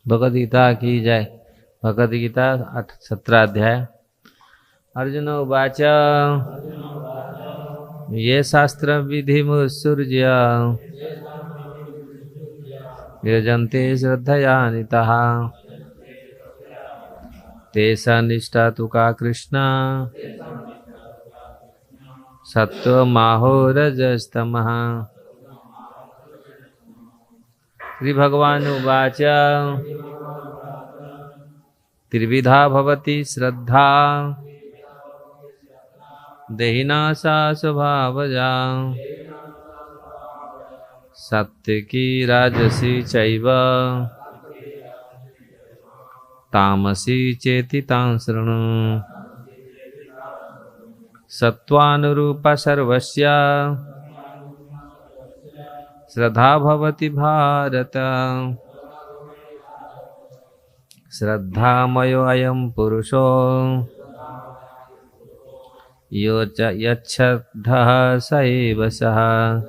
भगवद गीता की जय। भगवद गीता 17 अध्याय। अर्जुन उवाच ये शास्त्र विधि मुत्सृज्य यजन्ते श्रद्धयान्विताः तेषां निष्ठा तु का कृष्ण सत्त्वमाहो रजस्तमः। श्री भगवान उवाच त्रिविधा भवति श्रद्धा देहिना सा स्वभावजा सात्विकी राजसी चैव तामसी चेति तां शृणु। सत्त्वानुरूपा सर्वस्य श्रद्धा भवति भारत। श्रद्धामयो अयं पुरुषो यो च यच्छ्रद्धः स एव सः।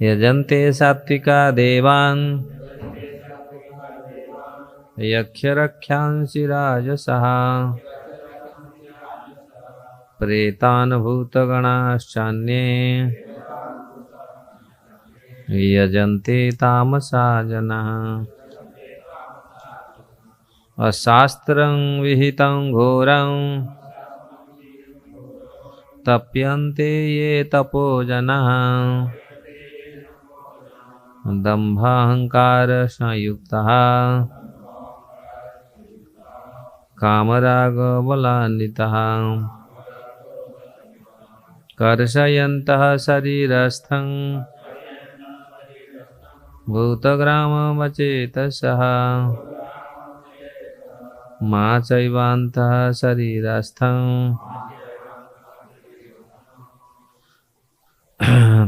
यजन्ते सात्विका देवान् यक्षरक्षांसि राजसः प्रेतान् भूतगणाश्चान्ये यजन्ते तामसा जनाः। अशास्त्रं विहितं घोरं तप्यन्ते ये तपो जनाः दम्भाहंकारसंयुक्तः कामरागबलान्वितः कर्षयन्तः शरीरस्थं भूतग्राममचेतसः मा चैवान्तः शरीरस्थं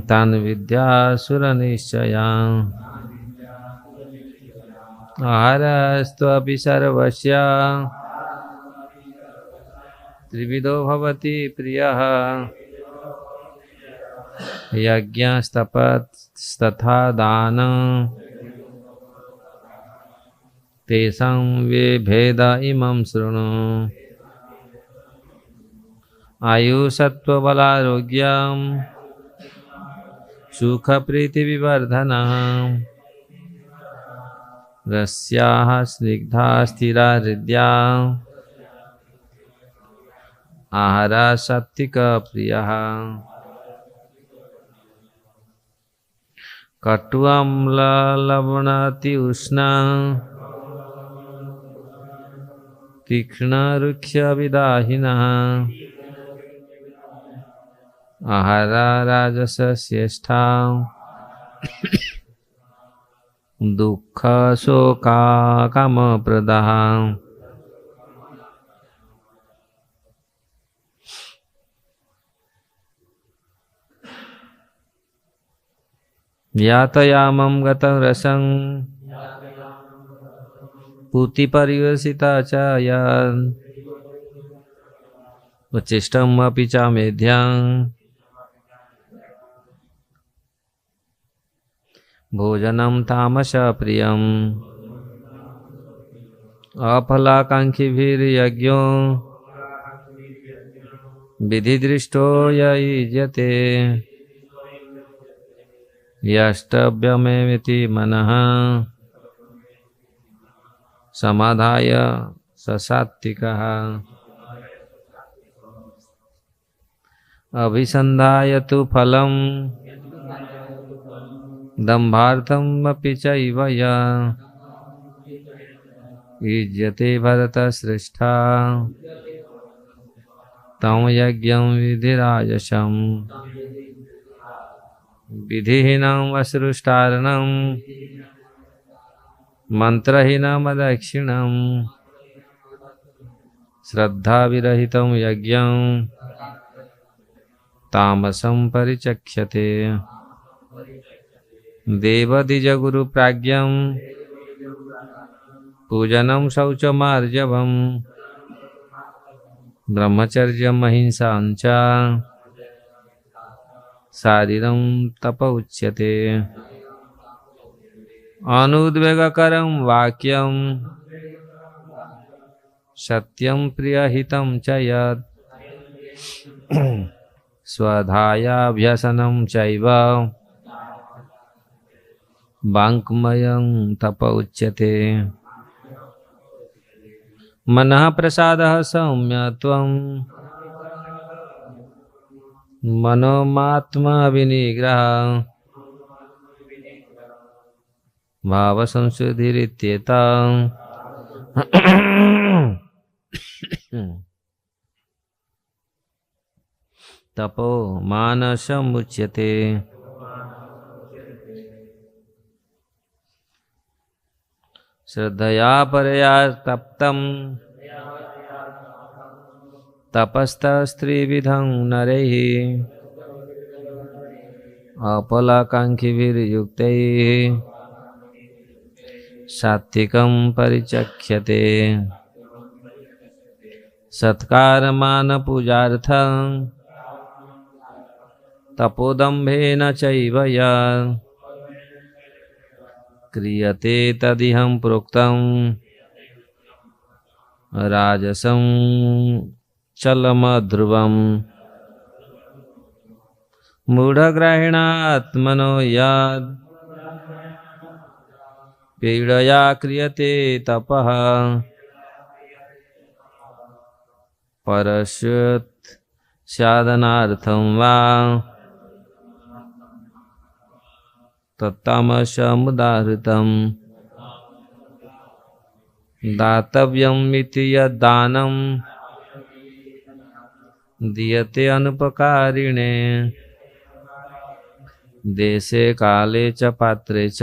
तान् विद्यासुरनिश्चयान्। आहारस्त्वपि सर्वस्य त्रिविधो भवति प्रियः यज्ञस्तपस्तथा दानं तेषां विभेद इमं शृणु। आयुसत्त्वबलारोग्यं सुखप्रीतिविवर्धनः रस्याः स्निग्धा स्थिरा हृद्या आहारा सात्विकप्रियः। कटुअम्ललवणातिउष्णा तीक्ष्णरुक्षविदाहिनः आहारा राजसश्रेष्ठा दुःखशोकाकामप्रदाः। यातयामं गतं रसं पूतिपर्युषिता च यत् उच्छिष्टम् अपि च मेध्यं भोजनं तामसप्रियम्। अफलाकाङ्क्षिभिर्यज्ञो विधिदृष्टो य युज्यते यष्टव्यमेवेति मनः समाधाय स सात्विकः। अभिसन्धाय तु फलं दम्भार्थमपि चैव युज्यते भरतश्रेष्ठा तं यज्ञं विधिराजसम्। विधिहीनं अश्रुष्टार्णं मन्त्रहीनमदक्षिणं श्रद्धाविरहितं यज्ञं तामसं परिचक्ष्यते। देवद्विजगुरुप्राज्ञं पूजनं शौचमार्जवम् ब्रह्मचर्यम् अहिंसां च शारीरं तप उच्यते। अनुद्वेगकरं वाक्यं सत्यं प्रियहितं च यत् स्वधायाभ्यसनं चैव वाङ्मयं तप उच्यते। मनः प्रसादः सौम्यत्वं मनोमात्मा विनिग्रह भावसंशुद्धिरित्येता तपो मानसमुच्यते। श्रद्धया परया तप्तं तपस्तस्त्रिविधं नरैः अपलाकाङ्क्षिभिर्युक्तैः सात्विकं परिचक्ष्यते। सत्कारमानपूजार्थं तपोदम्भेन चैव यत् क्रियते तदिहं प्रोक्तं राजसं चलमध्रुवम्। मूढग्राहिणात्मनो यद् पीडया क्रियते तपः परस्योत् साधनार्थं वा तत्तामसमुदाहृतम्। दातव्यम् इति यद्दानं दीयते अनुपकारिणे देशे काले च पात्रे च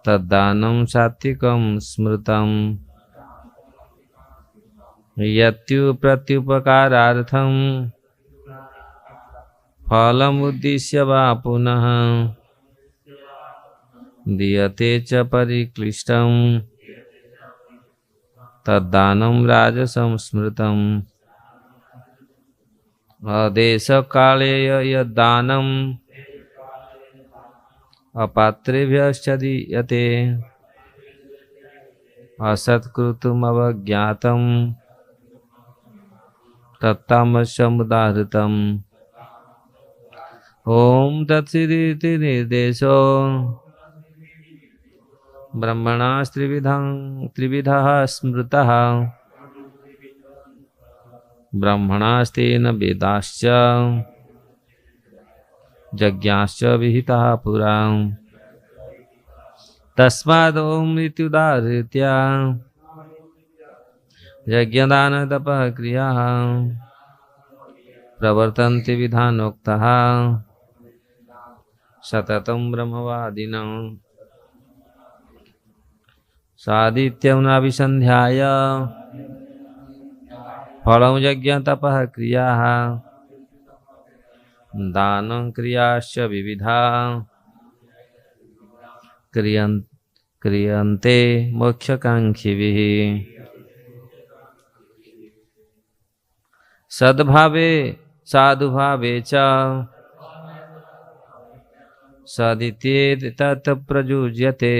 तद्दानं सात्विकं स्मृतम्। यत्युप्रत्युपकारार्थं फलमुद्दिश्य वा पुनः दीयते च परिक्लिष्टं तद्दानं राजसं स्मृतम्। अदेशकाले यद्दानम् अपात्रेभ्यश्च दीयते असत्कृतमवज्ञातं तत्तामसमुदाहृतम्। ओम तत्सदिति निर्देशो ब्रह्मणास्त्रिविधः स्मृतः ब्रह्मणास्तेन वेदाश्च यज्ञाश्च विहिताः पुरा। तस्मादोम इत्युदाहृत्य यज्ञदानतपः क्रियाः प्रवर्तन्ते विधानोक्तः सततं ब्रह्मवादिनां। सादित्यं नाभिसन्ध्याय फलं यज्ञतपः क्रियाः दानं क्रियाश्च विविधा क्रियन्ते मोक्षकाङ्क्षिभिः। सद्भावे साधुभावे च सदित्येतत् प्रयुज्यते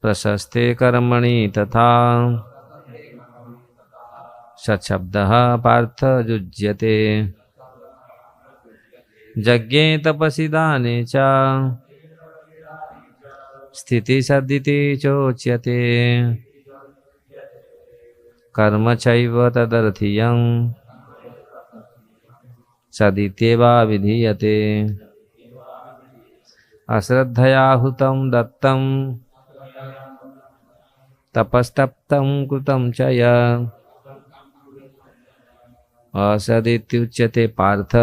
प्रशस्ते कर्मणि तथा सच्छब्दः पार्थ युज्यते। यज्ञे तपसि दाने च स्थितिसद्दिति चोच्यते कर्म चैव तदर्थीयं सदित्येवा विधीयते। अश्रद्धया हुतं दत्तं तपस्तप्तं कृतं च यत् असदित्युच्यते पार्थ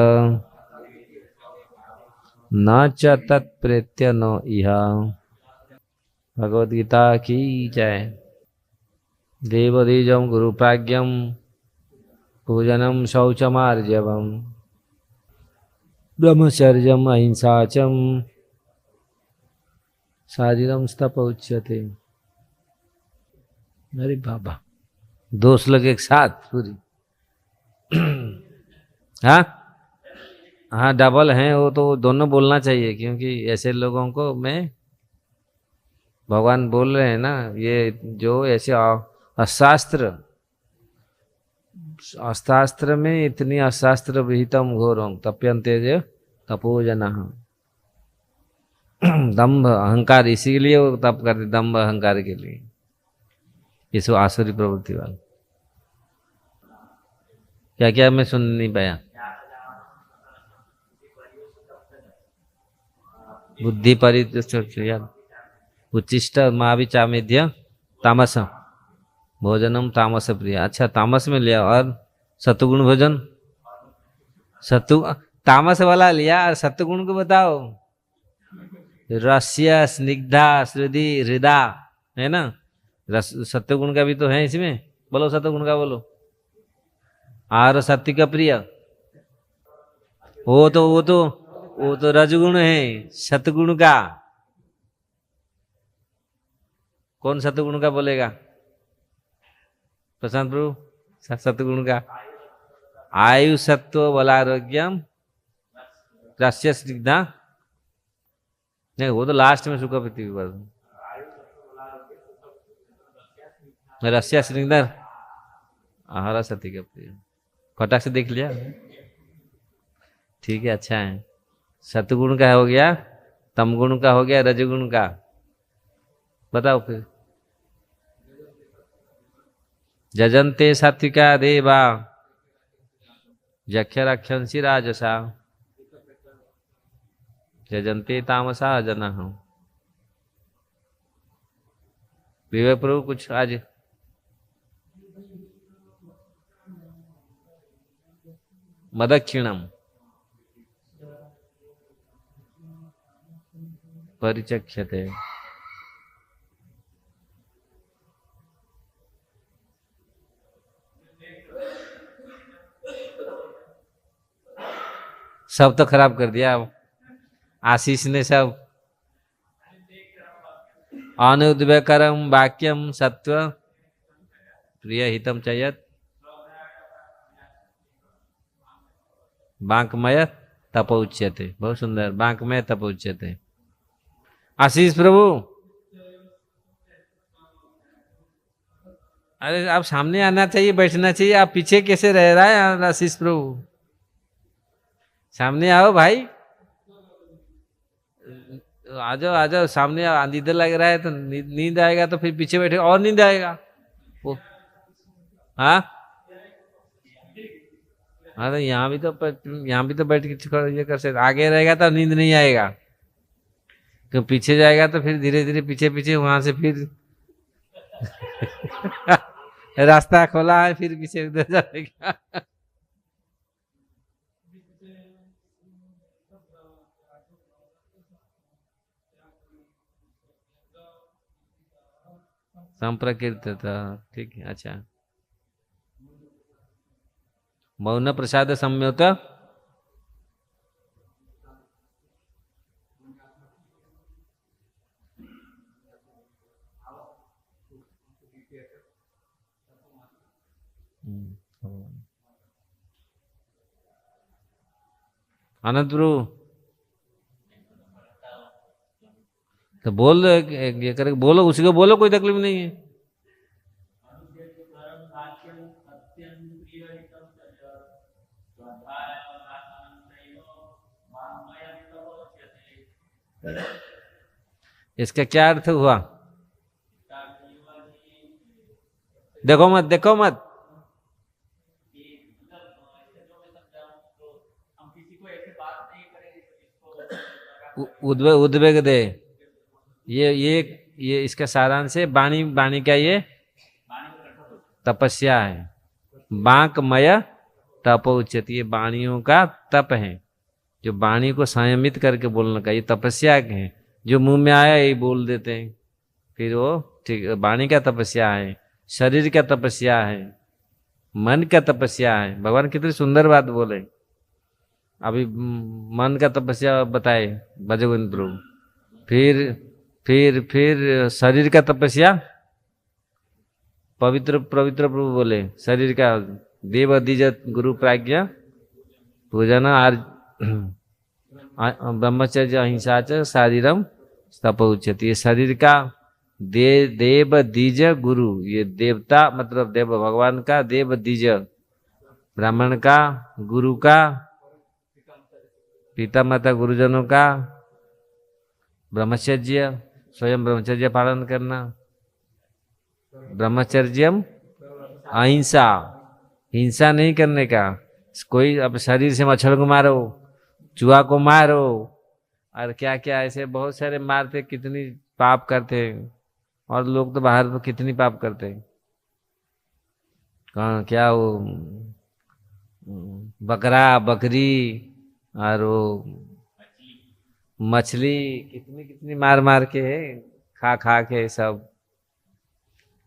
न च तत्प्रेत्य न इह। भगवद गीता की जय। देवदीजं गुरुप्राज्ञं पूजनं शौचमार्जवं ब्रह्मचर्यम् अहिंसा च शारीरं तप उच्यते। अरे बाबा 2 श्लोक एक साथ पूरी। हाँ हाँ डबल हैं वो तो, दोनों बोलना चाहिए, क्योंकि ऐसे लोगों को मैं, भगवान बोल रहे हैं ना, ये जो ऐसे अशास्त्र, अशास्त्र में इतनी अशास्त्र विहितम घोरम तप्यन्ते जो तपोजना, दम्भ अहंकार, इसीलिए वो तप करते, दम्भ अहंकार के लिए, ये सब आसुरी प्रवृत्ति वाला। क्या क्या मैं सुन नहीं पाया। बुद्धि परिचय उच्चिष्ट महाविचामेध्य तामस भोजनम तामस प्रिय। अच्छा तामस में लिया, और सतुगुण भोजन, सतु तामस वाला लिया, और सतुगुण को बताओ, रस्य स्निग्धा श्रुति हृदा, है ना, रस सत्वगुण का भी तो है इसमें, बोलो सत्वगुण का बोलो। और सत्य का प्रिय, वो तो रजगुण है। सतगुण का कौन सतगुण का बोलेगा? प्रशांत प्रभु, सतगुण का आयु सत्व बलारोग्यम रस्य स्निग्धा, नहीं वो तो लास्ट में सुखा पृथ्वी पर, रस्या श्रृंगार आहारा सती का प्रिय, फटाक से देख लिया। ठीक है, अच्छा है। सतगुण का हो गया, तमगुण का हो गया, रजगुण का बताओ फिर। जजन्ते सात्विका देवा जक्षरक्षंसी राजसा जजन्ते तामसा जना। विवेक प्रभु कुछ आज मदक्षिणम परिचक्षते, सब तो खराब कर दिया आशीष ने सब। अनुद्वेकरम वाक्यम सत्व प्रिय हितम चयत बांकमय तपोच्यते। बहुत सुंदर, बांकमय तपोच्यते। आशीष प्रभु, अरे आप सामने आना चाहिए, बैठना चाहिए, आप पीछे कैसे रह रहा है आशीष प्रभु? सामने आओ भाई, आ जाओ आ जाओ सामने। नींद लग रहा है तो नींद आएगा तो फिर पीछे बैठे और नींद आएगा वो। हाँ हाँ, तो यहाँ भी तो बैठ के ये कर सकते। आगे रहेगा तो नींद नहीं आएगा, तो पीछे जाएगा तो फिर धीरे धीरे पीछे पीछे वहां से फिर रास्ता खोला है, फिर पीछे उधर जाएगा। संप्रकृत था, ठीक है। अच्छा, मौन प्रसाद सम्यत आनंद प्रभु तो बोल ये करके बोलो, उसी को बोलो, कोई तकलीफ नहीं है। इसका क्या अर्थ हुआ? देखो मत, देखो मत। उद्वेग दे, ये इसका सारांश है। वाणी, वाणी का ये तपस्या है। बांकमय तपोच्यते, ये वाणियों का तप है, जो वाणी को संयमित करके बोलने का, ये तपस्या है। जो मुंह में आया यही बोल देते हैं, फिर वो ठीक। वाणी का तपस्या है, शरीर का तपस्या है, मन का तपस्या है। भगवान कितनी सुंदर बात बोले। अभी मन का तपस्या बताए भजगोविंद प्रभु, फिर शरीर का तपस्या पवित्र पवित्र प्रभु बोले। शरीर का देव दिजत गुरु प्राज्ञा पूजन ब्रह्मचर्य अहिंसा च शारीरम तप उच्यते। ये शरीर का देव द्विज गुरु, ये देवता मतलब देव भगवान का, देव द्विज ब्राह्मण का, गुरु का, पिता माता गुरुजनों का, ब्रह्मचर्य स्वयं ब्रह्मचर्य पालन करना, ब्रह्मचर्यम अहिंसा, हिंसा नहीं करने का। कोई अब शरीर से मच्छर को मारो, चूहा को मारो, और क्या क्या ऐसे बहुत सारे मारते, कितनी पाप करते हैं। और लोग तो बाहर तो कितनी पाप करते हैं। कहाँ क्या वो बकरा बकरी और वो मछली कितनी कितनी मार मार के है, खा खा के सब।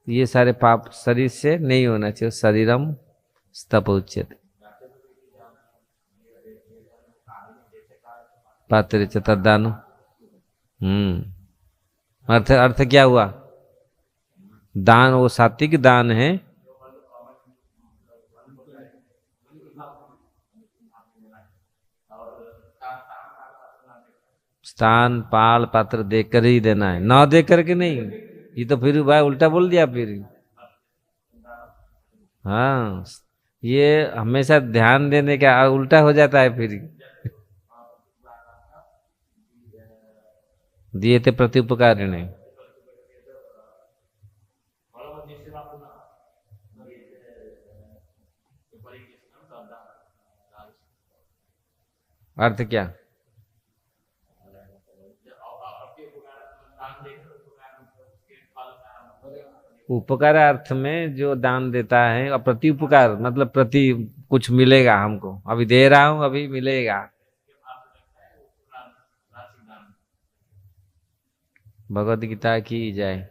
ये सारे पाप शरीर से नहीं होना चाहिए। शरीरम तप उच्यते। पात्र च तद्दान। अर्थ अर्थ क्या हुआ? दान, वो सात्विक दान है। स्थान पाल पात्र देकर ही देना है, ना दे करके नहीं। ये तो फिर भाई उल्टा बोल दिया फिर। हाँ, ये हमेशा ध्यान देने का उल्टा हो जाता है फिर। दिए थे प्रति उपकारिणे। अर्थ क्या? उपकार अर्थ में जो दान देता है, और प्रति उपकार मतलब प्रति कुछ मिलेगा हमको, अभी दे रहा हूं अभी मिलेगा। भगवद गीता की जय।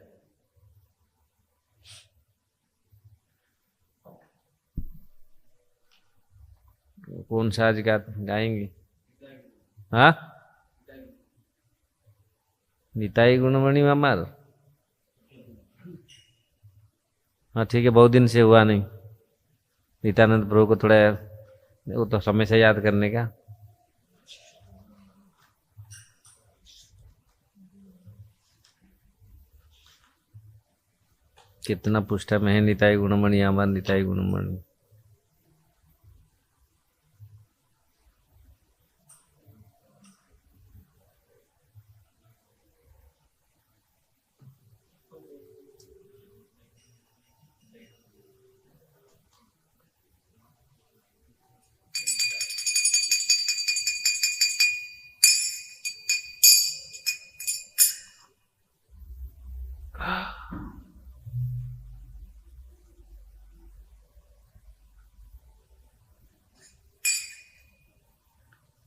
कौन सा आज गाएंगे? हाँ, निताई गुणमणि मामार। हाँ ठीक है, बहुत दिन से हुआ नहीं। नित्यानंद प्रभु को थोड़ा वो तो समय से याद करने का। कितना पुष्ट में है निताई गुणमणि अमर, निताई गुणमणि।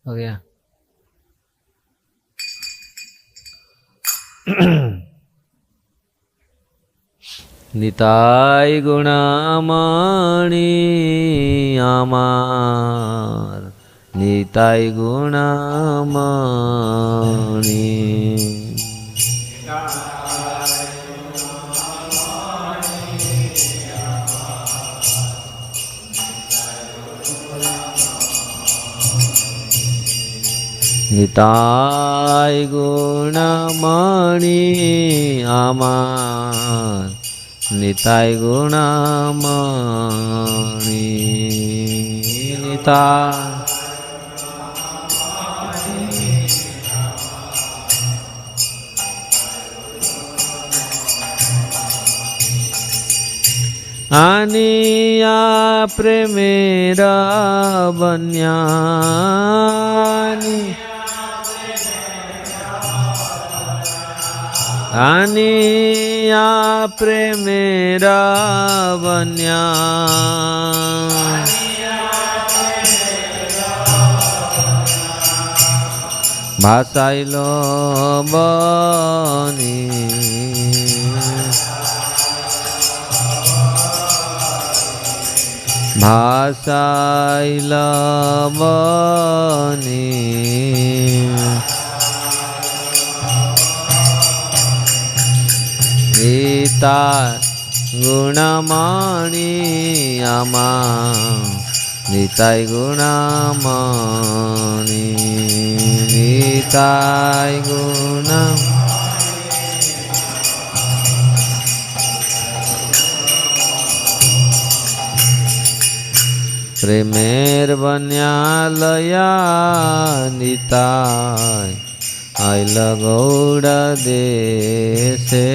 हो गया। निताई गुणमणि आमार, निताई गुणमणि। निताई गुणमणि आमार, निताई गुणमणि। निताई आनिया प्रेमेरा बन्यानी, आनिया प्रेमेरा बन्या। भाषाइलो बनी, भाषाइलो बनी। निताई गुणमणि आमार, निताय गुणमणि निताय गुणमणि। प्रेमेर बन्यालया निताय आइल गौड़ देशे।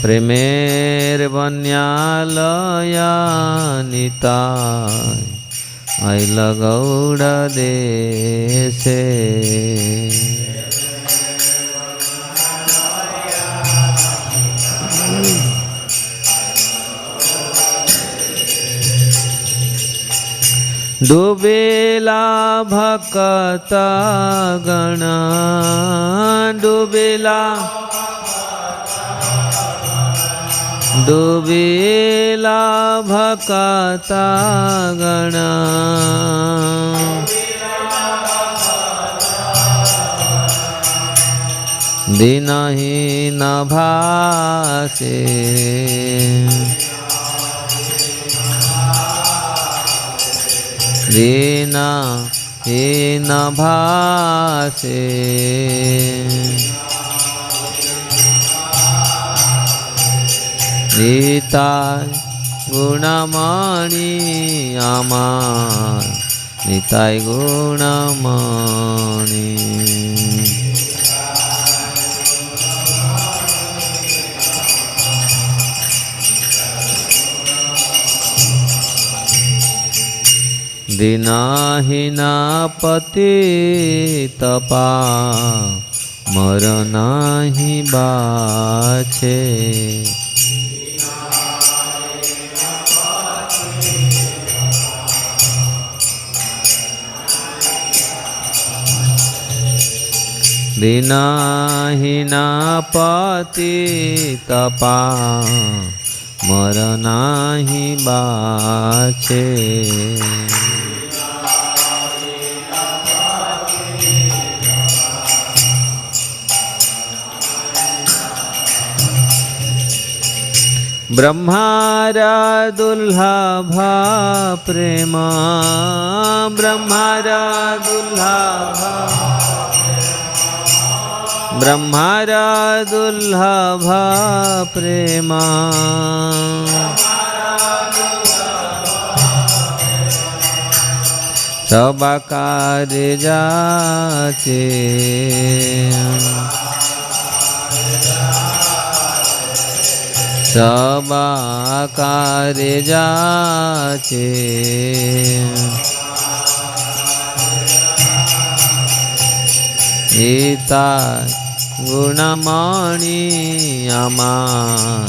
प्रेमेर बन्यालया निताय आइल गौड़ देशे। डूबेला भक्त गण डूबेला डूबेला भक्त गण दीनहीन भासे। दीनहीन भासे निताय गुणमणि आमार निताय गुणमणि। दीनहीन पतित पामर नाही बाछे। दीनहीन पतित पामर नाही बाछे। ब्रह्मारा दुर्लभ प्रेम ब्रह्मारा दुर्लभ ब्रह्मारा दुर्लभ प्रेम। सब कार्य जाचे सब कार्य जाचे। निताय गुणमणि आमार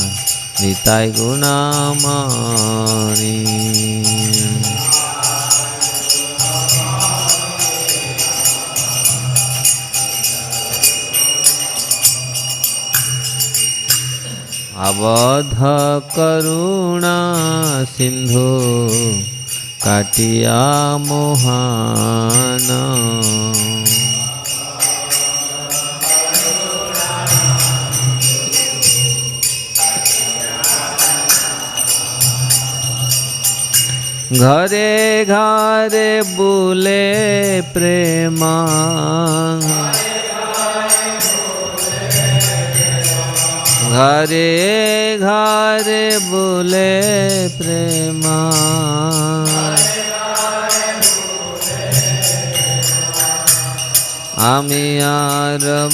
निताय गुणमणि। अवध करुणा सिंधु काटिया मोहन। घरे घरे बुले प्रेम घरे घरे बुले प्रेम। आमी आरबान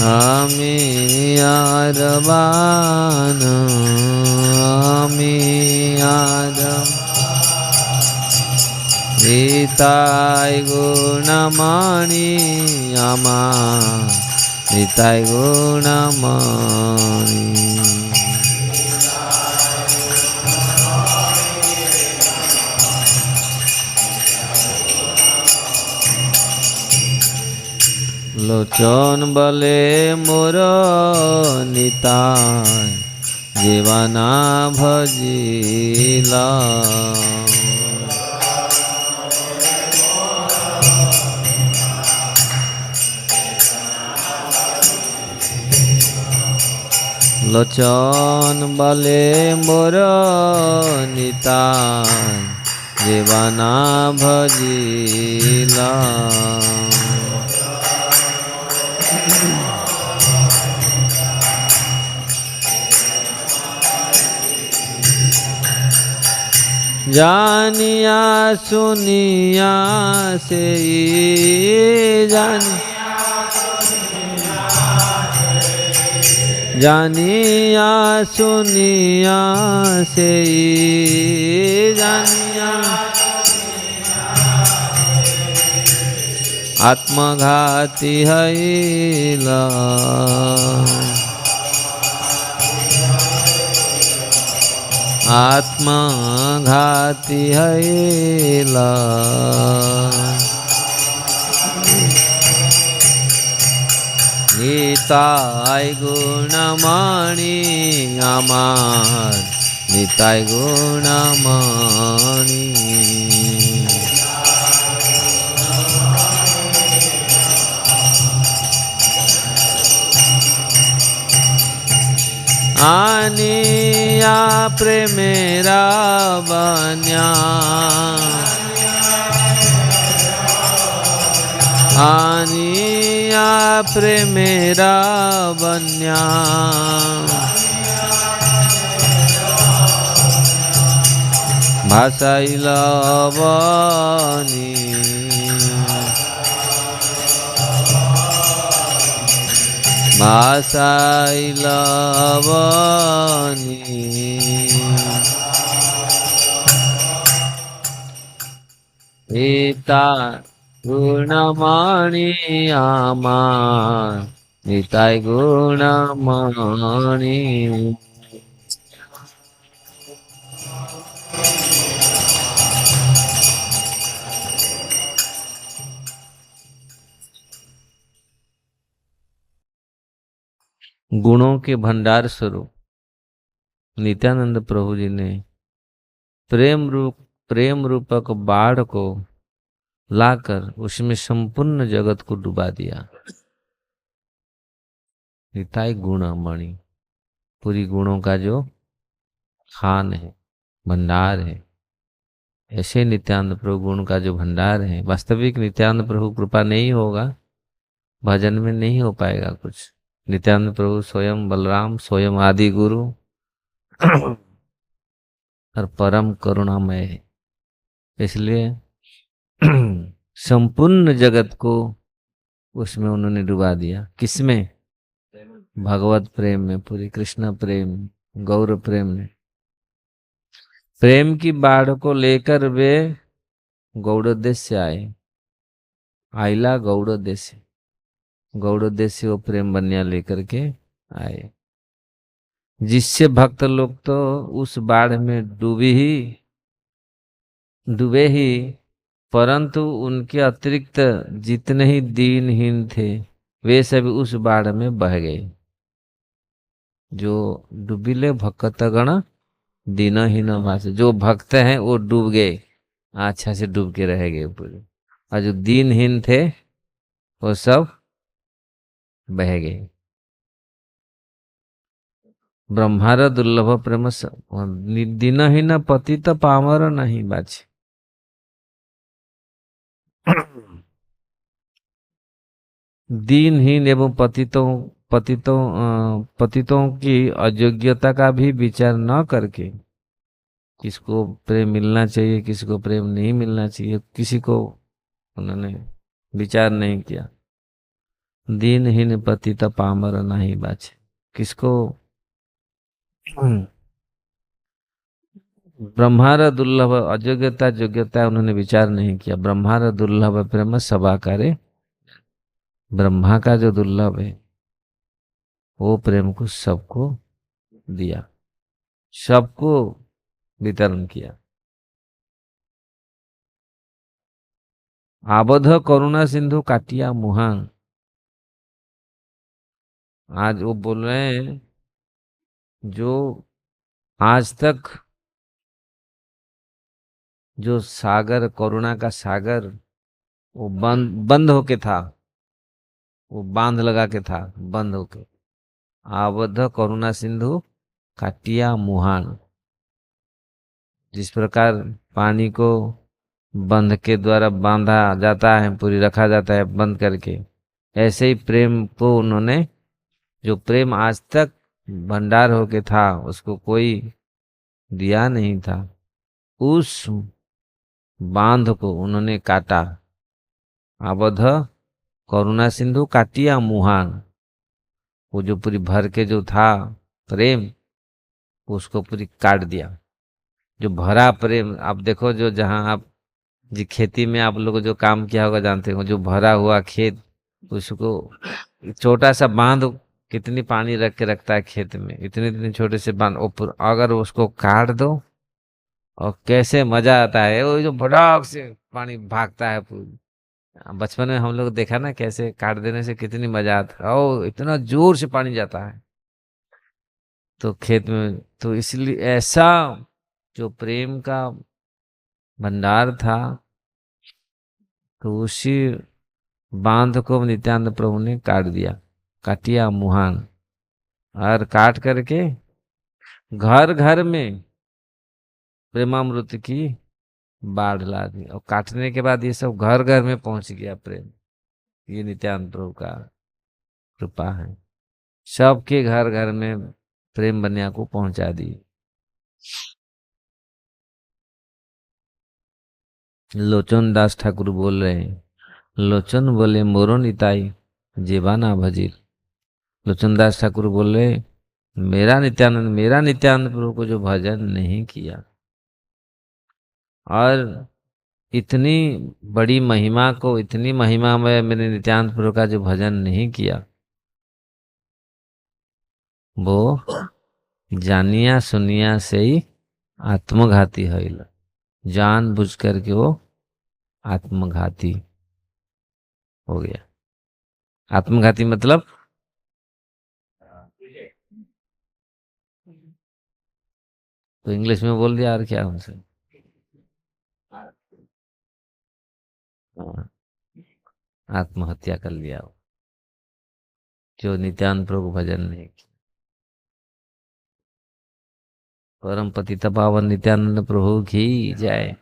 आमी आरबान आमी आरबान। निताय गुणमणि आमार निताय गुणमणि। लोचन बले मोर निताय जीवाना भजिला। लोचन बले मोर निताय जीवाना भजिला। जानिया सुनिया से जानिया सुनिया से जानिया आत्मघाती हैला। आत्मघाती हैला। निताय गुणमणि आमार निताय गुणमणि। आनिया प्रेमेरा बन्या आनिया प्रेमेरा बन्या। भाषाइला बनी भाषाइला बनी। निताय गुणमणि आमार निताय गुणमणि। गुणों के भंडार स्वरूप नित्यानंद प्रभु जी ने प्रेम रूपक बाढ़ को लाकर उसमें संपूर्ण जगत को डुबा दिया। निताय गुणमणि पूरी गुणों का जो खान है, भंडार है, ऐसे नित्यानंद प्रभु गुण का जो भंडार है। वास्तविक नित्यानंद प्रभु कृपा नहीं होगा, भजन में नहीं हो पाएगा कुछ। नित्यानंद प्रभु स्वयं बलराम, स्वयं आदि गुरु और परम करुणामय है। इसलिए संपूर्ण जगत को उसमें उन्होंने डुबा दिया। किसमें? भगवत प्रेम में, पूरी कृष्ण प्रेम, गौर प्रेम में। प्रेम की बाढ़ को लेकर वे गौड़ोद्देश्य से आए। आइला गौड़ोद्देश्य, गौड़ोद्देश्य वो प्रेम बनिया लेकर के आए, जिससे भक्त लोग तो उस बाढ़ में डूबे ही, परंतु उनके अतिरिक्त जितने ही दीनहीन थे वे सभी उस बाढ़ में बह गए। जो डूबिले भक्तगण दीनहीन भाषा, जो भक्त हैं वो डूब गए, अच्छा से डूब के रह गए पूरे। और जो दीनहीन थे वो सब बह गए। ब्रह्मार दुर्लभ प्रेम दीनहीन पतित पामर नहीं बाचे। दीनहीन एवं पतितों की अयोग्यता का भी विचार न करके, किसको प्रेम मिलना चाहिए, किसको प्रेम नहीं मिलना चाहिए, किसी को उन्होंने विचार नहीं किया। दीनहीन पतित पामर नहीं बाचे, किसको ब्रह्मार दुर्लभ अयोग्यता योग्यता उन्होंने विचार नहीं किया। ब्रह्मार दुर्लभ प्रेम सभा करे, ब्रह्मा का जो दुर्लभ है वो प्रेम को सबको दिया, सबको वितरण किया। आबोध करुणा सिंधु काटिया मुहान। आज वो बोल रहे हैं जो आज तक जो सागर, करुणा का सागर, वो बंद बंद होके था, वो बांध लगा के था, बंद होके। आबद्ध करुणा सिंधु काटिया मुहान। जिस प्रकार पानी को बंध के द्वारा बांधा जाता है, पूरी रखा जाता है बंद करके, ऐसे ही प्रेम को उन्होंने, जो प्रेम आज तक भंडार होके था, उसको कोई दिया नहीं था, उस बांध को उन्होंने काटा। आबद्ध करुणा सिंधु काटिया मुहान। वो जो पूरी भर के जो था प्रेम, उसको पूरी काट दिया। जो भरा प्रेम, आप देखो, जो जहां आप जी खेती में आप लोग जो काम किया होगा जानते हो, जो भरा हुआ खेत, उसको छोटा सा बांध कितनी पानी रख के रखता है खेत में, इतने इतने छोटे से बांध, ऊपर अगर उसको काट दो, और कैसे मजा आता है, वो जो भड़ाक से पानी भागता है पूरी। बचपन में हम लोग देखा ना, कैसे काट देने से कितनी मजा आता है, ओ इतना जोर से पानी जाता है तो खेत में। तो इसलिए ऐसा जो प्रेम का भंडार था, तो उसी बांध को नित्यानंद प्रभु ने काट दिया, काटिया मुहान। और काट करके घर घर में प्रेमामृत की बाढ़ ला दी, और काटने के बाद ये सब घर घर में पहुंच गया प्रेम। ये नित्यानंद प्रभु का कृपा है, सबके घर घर में प्रेम बनिया को पहुंचा दी। लोचन दास ठाकुर बोल रहे हैं, लोचन बोले मोरो निताई, जीवाना भजिर। लोचन दास ठाकुर बोल रहे, मेरा नित्यानंद प्रभु को जो भजन नहीं किया, और इतनी बड़ी महिमा को, इतनी महिमा में मेरे नित्यानंद प्रभु का जो भजन नहीं किया, वो जानिया सुनिया से ही आत्मघाती हईल। जान बुझ करके वो आत्मघाती हो गया। आत्मघाती मतलब, तो इंग्लिश में बोल दिया और क्या उनसे। हाँ, आत्महत्या कर लिया वो, जो नित्यानंद प्रभु भजन नहीं किया। परम पतित पावन नित्यानंद प्रभु की जय।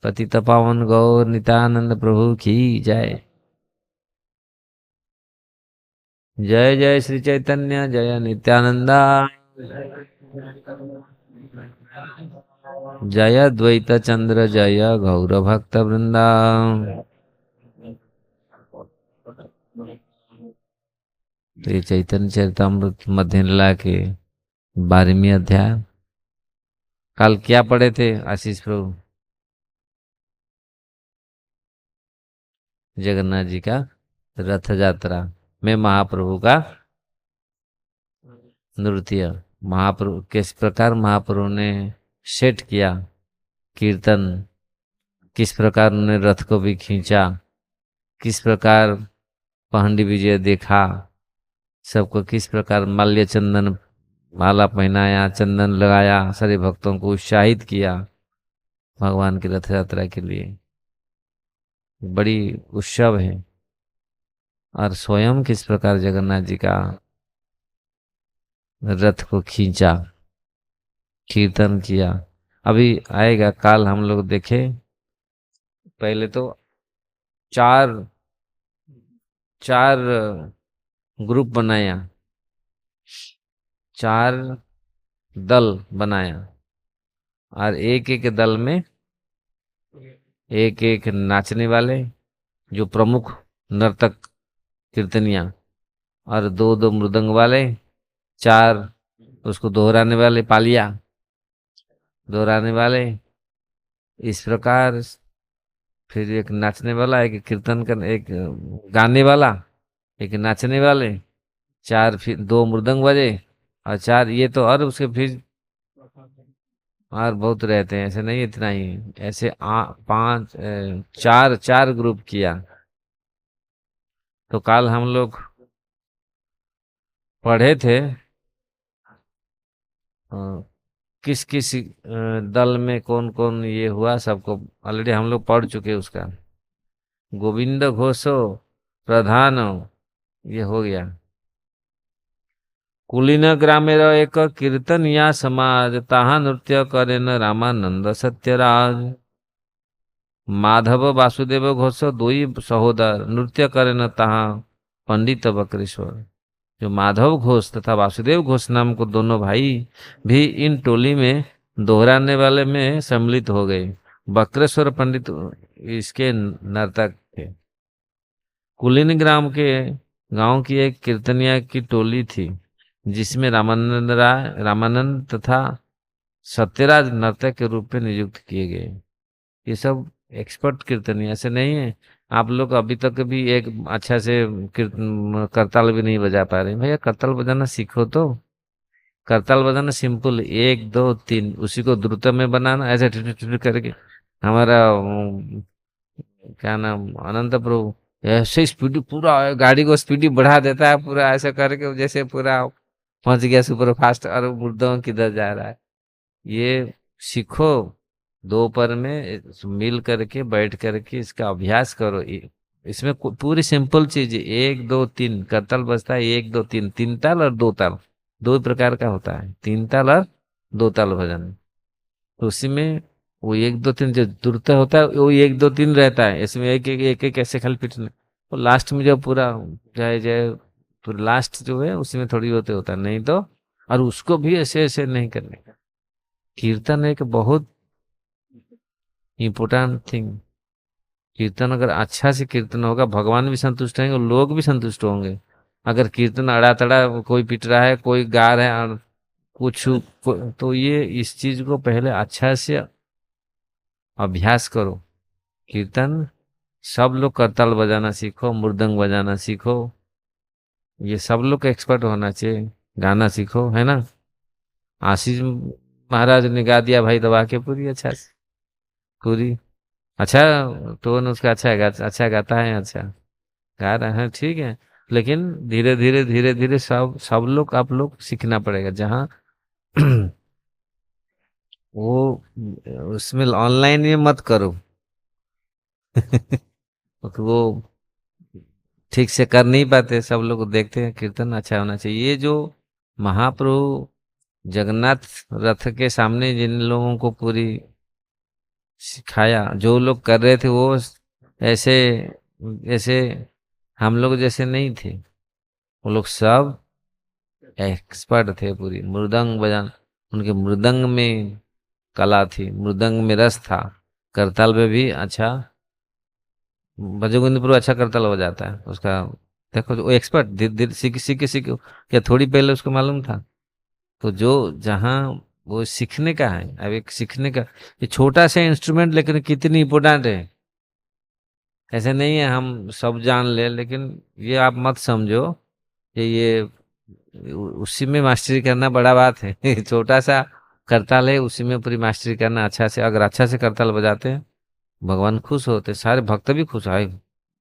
पतित पावन गौर नित्यानंद प्रभु की जय। जय जय श्री चैतन्य जय नित्यानंदा। जय द्वैत चंद्र जय गौर भक्त वृंदा। तो ये चैतन्य चरितमृत मध्य लीला के 12वीं अध्याय। कल क्या पढ़े थे आशीष प्रभु? जगन्नाथ जी का रथ यात्रा में महाप्रभु का नृत्य। महाप्रभु किस प्रकार महाप्रभु ने सेट किया कीर्तन, किस प्रकार उन्होंने रथ को भी खींचा, किस प्रकार पहंडी विजय देखा, सबको किस प्रकार माल्य चंदन माला पहनाया, चंदन लगाया, सारे भक्तों को उत्साहित किया भगवान की रथ यात्रा के लिए। बड़ी उत्सव है। और स्वयं किस प्रकार जगन्नाथ जी का रथ को खींचा, कीर्तन किया। अभी आएगा, काल हम लोग देखे। पहले तो चार चार ग्रुप बनाया, चार दल बनाया, और एक एक दल में एक एक नाचने वाले, जो प्रमुख नर्तक कीर्तनिया, और दो दो मृदंग वाले, चार उसको दोहराने वाले पालिया दोहराने वाले, इस प्रकार। फिर एक नाचने वाला, एक कीर्तन कर, एक गाने वाला, एक नाचने वाले, चार, फिर दो मृदंग बजे, और चार ये तो, और उसके फिर और बहुत रहते हैं, ऐसे नहीं इतना ही, ऐसे पांच, चार चार ग्रुप किया। तो कल हम लोग पढ़े थे किस किस दल में कौन कौन ये हुआ सबको ऑलरेडी हम लोग पढ़ चुके उसका। गोविंद घोषो प्रधान, ये हो गया। कुलीन ग्रामेर एक कीर्तन या समाज, ताहा नृत्य करेन रामानंद सत्यराज। माधव वासुदेव घोष दुई सहोदर, नृत्य करेन ताहा पंडित बकरेश्वर। जो माधव घोष तथा वासुदेव घोष नाम को दोनों भाई भी इन टोली में दोहराने वाले में सम्मिलित हो गए। बकरेश्वर पंडित इसके नर्तक थे। कुलीन ग्राम के गांव की एक कीर्तनिया की टोली थी, जिसमें रामानंद तथा सत्यराज नर्तक के रूप में नियुक्त किए गए। ये सब एक्सपर्ट कीर्तनिया ऐसे नहीं है। आप लोग अभी तक भी एक अच्छा से करताल भी नहीं बजा पा रहे। भैया करताल बजाना सीखो तो। करताल बजाना सिंपल, एक दो तीन, उसी को द्रुत में बनाना ऐसे टिट करके। हमारा क्या नाम अनंत प्रभु ऐसे स्पीड पूरा गाड़ी को स्पीड बढ़ा देता है पूरा ऐसा करके, जैसे पूरा पहुंच गया सुपर फास्ट और मुर्दों किधर जा रहा है। ये सीखो, दोपहर में मिल करके बैठ करके इसका अभ्यास करो। इसमें पूरी सिंपल चीज है, एक दो तीन करताल बजता है, एक दो तीन, तीन ताल और दो ताल, दो प्रकार का होता है, तीन ताल और दो ताल भजन। तो उसी में वो एक दो तीन जो द्रुत होता है वो एक दो तीन रहता है, इसमें एक एक ऐसे खाली पीटने। और लास्ट में जो पूरा जय जय, पूरा लास्ट जो है उसी में थोड़ी होते होता है, नहीं तो। और उसको भी ऐसे ऐसे नहीं करने का। कीर्तन एक बहुत इम्पोर्टेंट थिंग। कीर्तन अगर अच्छा से कीर्तन होगा, भगवान भी संतुष्ट होंगे और लोग भी संतुष्ट होंगे। अगर कीर्तन अड़ा तड़ा कोई पीट रहा है, कोई गा रहा है और कुछ तो ये इस चीज को पहले अच्छा से अभ्यास करो। कीर्तन सब लोग करताल बजाना सीखो, मृदंग बजाना सीखो, ये सब लोग का एक्सपर्ट होना चाहिए। गाना सीखो, है ना। आशीष महाराज ने गा दिया भाई दबा के पूरी, अच्छा से पूरी। अच्छा, टोन उसका अच्छा है, अच्छा गाता है, अच्छा गा रहा है, ठीक है। लेकिन धीरे धीरे धीरे धीरे सब सब लोग आप लोग सीखना पड़ेगा। जहाँ वो उसमें ऑनलाइन ये मत करो। वो ठीक से कर नहीं पाते, सब लोग देखते हैं कीर्तन अच्छा होना चाहिए। ये जो महाप्रभु जगन्नाथ रथ के सामने जिन लोगों को पूरी सिखाया, जो लोग कर रहे थे वो ऐसे ऐसे हम लोग जैसे नहीं थे। वो लोग सब एक्सपर्ट थे, पूरी मृदंग बजान, उनके मृदंग में कला थी, मृदंग में रस था। करताल में भी अच्छा, भजगोविंद प्रभु अच्छा करताल बजाता है उसका। देखो वो एक्सपर्ट धीरे धीरे सीख सीख सीख, क्या थोड़ी पहले उसको मालूम था। तो जो जहाँ वो सीखने का है, अब एक सीखने का ये छोटा सा इंस्ट्रूमेंट लेकिन कितनी इंपॉर्टेंट है। ऐसे नहीं है हम सब जान ले, लेकिन ये आप मत समझो कि ये उसी में मास्टरी करना बड़ा बात है। छोटा सा करताल है, उसी में पूरी मास्टरी करना। अच्छा से अगर अच्छा से करताल बजाते हैं, भगवान खुश होते, सारे भक्त भी खुश है।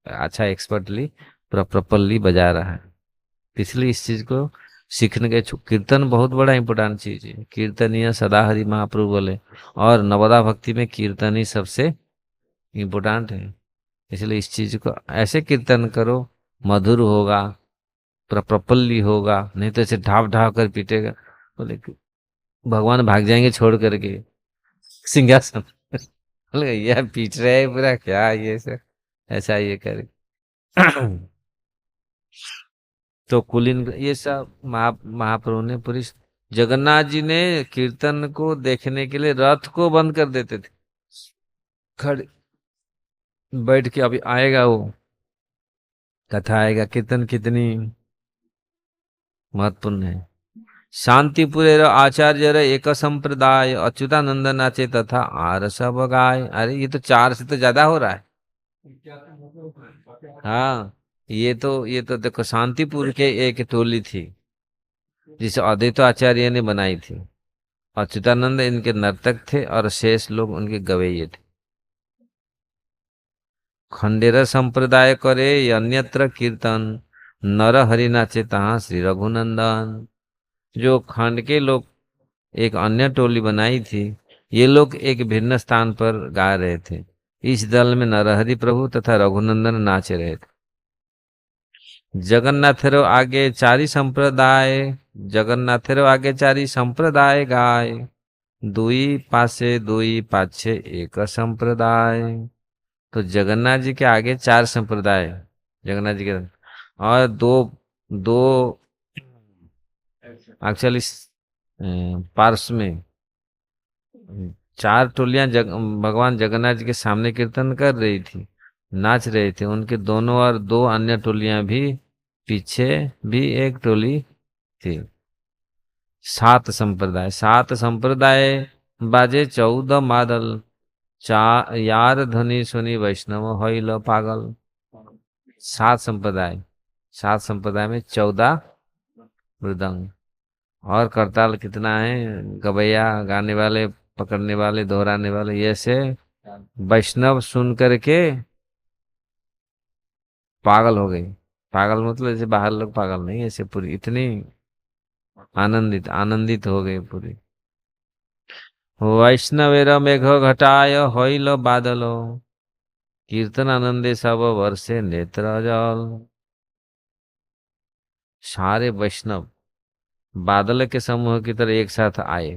अच्छा एक्सपर्टली प्रॉपरली बजा रहा है। इसलिए इस चीज को सीखने के कीर्तन बहुत बड़ा इंपॉर्टेंट चीज है। कीर्तनीय सदा हरि महाप्रभु बोले, और नवदा भक्ति में कीर्तन ही सबसे इम्पोर्टेंट है। इसलिए इस चीज को ऐसे कीर्तन करो, मधुर होगा, प्रॉपरली होगा, नहीं तो ऐसे ढाप ढाप कर पीटेगा बोले भगवान भाग जाएंगे छोड़ करके सिंहासन। बोले यार पीट रहे हैं पूरा, क्या ये सर ऐसा ये करे। तो कुलीन ये सब महाप्रभु ने पूरी, जगन्नाथ जी ने कीर्तन को देखने के लिए रथ को बंद कर देते थे, खड़े बैठ के। अभी आएगा वो कथा, आएगा कीर्तन कितनी महत्वपूर्ण है। शांतिपुरे आचार्य एक संप्रदाय, अच्युतानंद नाचे तथा आर सब गाय। अरे ये तो चार से तो ज्यादा हो रहा है। हाँ, ये तो देखो शांतिपुर के एक टोली थी जिसे अद्वैत आचार्य ने बनाई थी। अच्युतानंद इनके नर्तक थे और शेष लोग उनके गवैये थे। खंडेर संप्रदाय करे अन्यत्र कीर्तन, नर हरि नाचे तहाँ श्री रघुनंदन। जो खंड के लोग एक अन्य टोली बनाई थी। ये लोग एक भिन्न स्थान पर गा रहे थे। इस दल में नरहरि प्रभु तथा रघुनंदन नाच रहे थे। जगन्नाथेरो आगे चारि संप्रदाय, जगन्नाथेरो आगे चारि संप्रदाय गाय, दुई पाछे एक संप्रदाय। तो जगन्नाथ जी के आगे चार संप्रदाय, जगन्नाथ जी के, और दो दो एक्चुअली पार्श्व में चार टोलियां भगवान जगन्नाथ जी के सामने कीर्तन कर रही थी, नाच रहे थे। उनके दोनों और दो अन्य टोलियां भी, पीछे भी एक टोली थी। सात संप्रदाय, सात संप्रदाय बाजे 14 मादल, चा यार ध्वनि सुनी वैष्णव होइल पागल। सात संप्रदाय, सात संप्रदाय में 14 मृदंग, और करताल कितना है, गवैया गाने वाले, पकड़ने वाले, दोहराने वाले, ये से वैष्णव सुन करके पागल हो गई। पागल मतलब जैसे बाहर लोग पागल नहीं, ऐसे पूरी इतनी आनंदित आनंदित हो गई पूरी। वैष्णवेर मेघ घटाय होइल बादलो, कीर्तन आनंदे सब वर्षे नेत्र जल। सारे वैष्णव बादल के समूह की तरह एक साथ आए।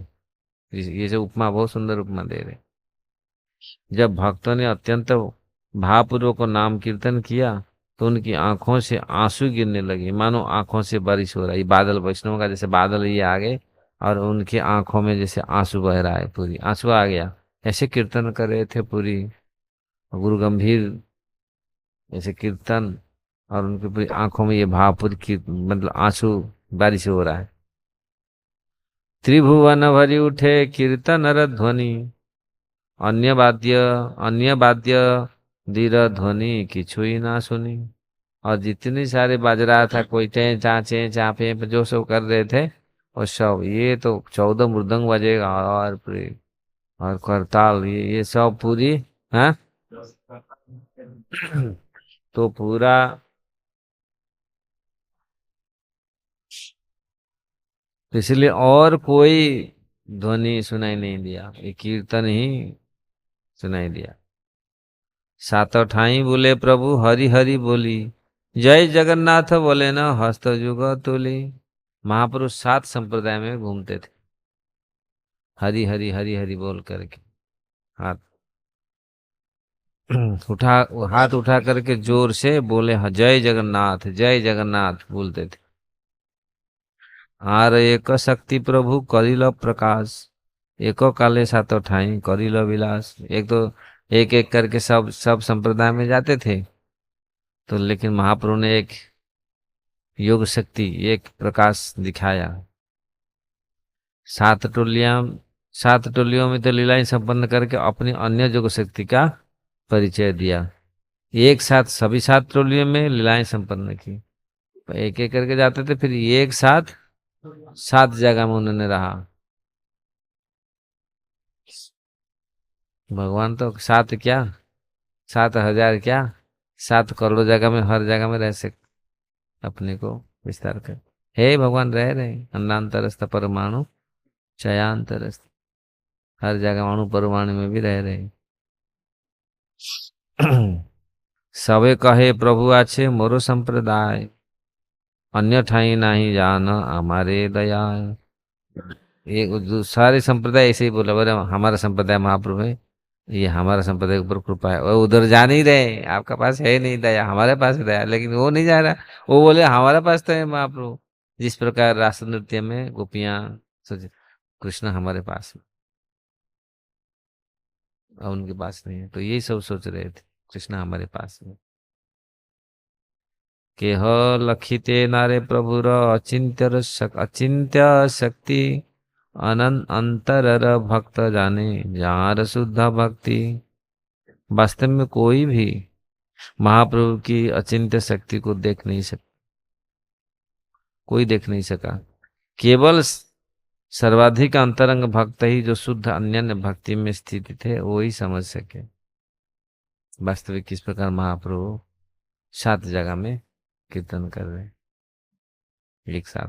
ये जो उपमा, बहुत सुंदर उपमा दे रहे। जब भक्तों ने अत्यंत भावपूर्वक नाम कीर्तन किया तो उनकी आंखों से आंसू गिरने लगे, मानो आंखों से बारिश हो रहा है। बादल वैष्णव का जैसे बादल ये आ गए, और उनकी आंखों में जैसे आंसू बह रहा है, पूरी आंसू आ गया। ऐसे कीर्तन कर रहे थे पूरी, गुरु गंभीर ऐसे कीर्तन, और उनकी पूरी आंखों में ये भावपूर्ण मतलब आंसू बारिश हो रहा है। त्रिभुवन भरी उठे कीर्तन ध्वनि, अन्य वाद्य धीर ध्वनि किछुई ना सुनी। और जितनी सारे बज रहा था, कोई चे चा पे जो सब कर रहे थे, और सब ये तो 14 मृदंग बजेगा, और पूरी, और करताल, ये सब पूरी, हाँ। तो पूरा, तो इसलिए और कोई ध्वनि सुनाई नहीं दिया, ये कीर्तन ही सुनाई दिया। सातों ठाई बोले प्रभु हरि हरि बोली, जय जगन्नाथ बोले न हस्त जुग तुली। महापुरुष सात संप्रदाय में घूमते थे, हरि हरि हरि हरि बोल करके, हाथ उठा हाथ उठा करके जोर से बोले, जय जगन्नाथ जय जगन्नाथ बोलते थे। आर एक शक्ति प्रभु करिल प्रकाश, एको काले सातों ठाई करिल विलास। एक तो एक एक करके सब सब संप्रदाय में जाते थे, तो लेकिन महाप्रभु ने एक योग शक्ति, एक प्रकाश दिखाया। सात टोलियां, सात टोलियों में तो लीलाएं संपन्न करके अपनी अन्य योग शक्ति का परिचय दिया। एक साथ सभी सात टोलियों में लीलाएं संपन्न की, एक एक करके जाते थे, फिर एक साथ सात जगह में उन्होंने रहा। भगवान तो सात क्या, 7,000 क्या, 7 करोड़ जगह में, हर जगह में रह सकते, अपने को विस्तार कर। हे भगवान रह रहे हैं, अन्नांतरस्थ परमाणु चयांतरस्थ, हर जगह अणु परमाणु में भी रह रहे हैं। सबे कहे प्रभु आछे मोरो संप्रदाय, अन्य ठाई नहीं जान हमारे दया। ये सारे संप्रदाय ऐसे ही बोला, बोले हमारा संप्रदाय महाप्रभु है, ये हमारा संप्रदाय के ऊपर कृपा है, और उधर जा नहीं रहे, आपका पास है नहीं दया, हमारे पास है दया, लेकिन वो नहीं जा रहा। वो बोले हमारे पास तो है महाप्रभु। जिस प्रकार रास नृत्य में गोपियां सोचे कृष्ण हमारे पास है, और उनके पास नहीं है, तो यही सब सोच रहे थे कृष्ण हमारे पास है। केह लखिते नारे प्रभुर अचिंत्य शक्ति, अनंत अंतर भक्त जाने जार शुद्ध भक्ति। वास्तव में कोई भी महाप्रभु की अचिंत्य शक्ति को देख नहीं सका, कोई देख नहीं सका। केवल सर्वाधिक अंतरंग भक्त ही, जो शुद्ध अन्य भक्ति में स्थित थे, वो ही समझ सके वास्तविक किस प्रकार महाप्रभु 7 जगह में कीर्तन कर रहे हैं एक साथ।